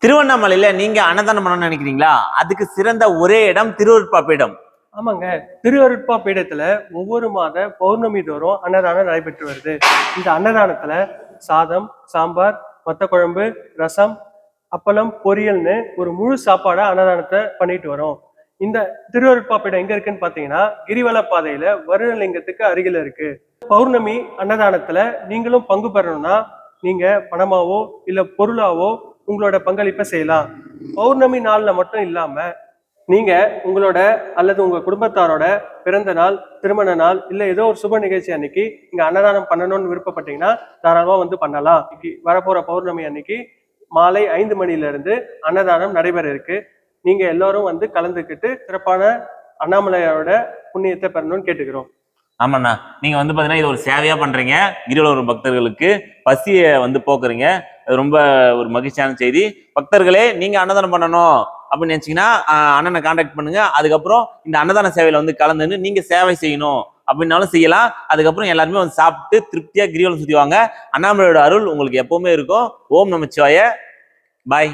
திருவண்ணாமலையில நீங்க அன்னதானம் பண்ணணும்னு நினைக்கிறீங்களா? அதுக்கு சிறந்த ஒரே இடம் திருவருட்பா பீடம். ஆமாங்க, திருவருட்பா பீடத்துல ஒவ்வொரு மாத பௌர்ணமி தோறும் அன்னதானம் நடைபெற்று வருது. இந்த அன்னதானத்துல சாதம், சாம்பார், வத்த குழம்பு, ரசம், அப்பளம், பொரியல்னு ஒரு முழு சாப்பாடா அன்னதானத்தை பண்ணிட்டு வரோம். இந்த திருவருட்பா பீடம் எங்க இருக்குன்னு பாத்தீங்கன்னா கிரிவல பாதையில வருணலிங்கத்துக்கு அருகில இருக்கு. பௌர்ணமி அன்னதானத்துல நீங்களும் பங்கு பெறணும்னா நீங்க பணமாவோ இல்ல பொருளாவோ உங்களோட பங்களிப்பை செய்யலாம். பௌர்ணமி நாள்ல மட்டும் இல்லாம நீங்க உங்களோட அல்லது உங்க குடும்பத்தாரோட பிறந்த நாள், திருமண நாள், இல்ல ஏதோ ஒரு சுப நிகழ்ச்சி அன்னைக்கு இங்க அன்னதானம் பண்ணணும்னு விருப்பப்பட்டீங்கன்னா தாராளமா வந்து பண்ணலாம். வரப்போற பௌர்ணமி அன்னைக்கு மாலை 5 மணில இருந்து அன்னதானம் நடைபெற இருக்கு. நீங்க எல்லாரும் வந்து கலந்துக்கிட்டு சிறப்பான அண்ணாமலையோட புண்ணியத்தை பெறணும்னு கேட்டுக்கிறோம். ஆமாண்ணா, நீங்க வந்து பாத்தீங்கன்னா இது ஒரு சேவையா பண்றீங்க. கிரிவல பக்தர்களுக்கு பசிய வந்து போக்குறீங்க. ரொம்ப ஒரு மகிழ்ச்சியான செய்தி. பக்தர்களே, நீங்க அன்னதானம் பண்ணணும் அப்படின்னு நினைச்சீங்கன்னா அண்ணனை கான்டாக்ட் பண்ணுங்க. அதுக்கப்புறம் இந்த அன்னதான சேவையில வந்து கலந்துன்னு நீங்க சேவை செய்யணும் அப்படின்னாலும் செய்யலாம். அதுக்கப்புறம் எல்லாருமே வந்து சாப்பிட்டு திருப்தியா கிரிவலம் சுத்திவாங்க. அண்ணாமலையோட அருள் உங்களுக்கு எப்பவுமே இருக்கும். ஓம் நமச்சிவாய. பாய்.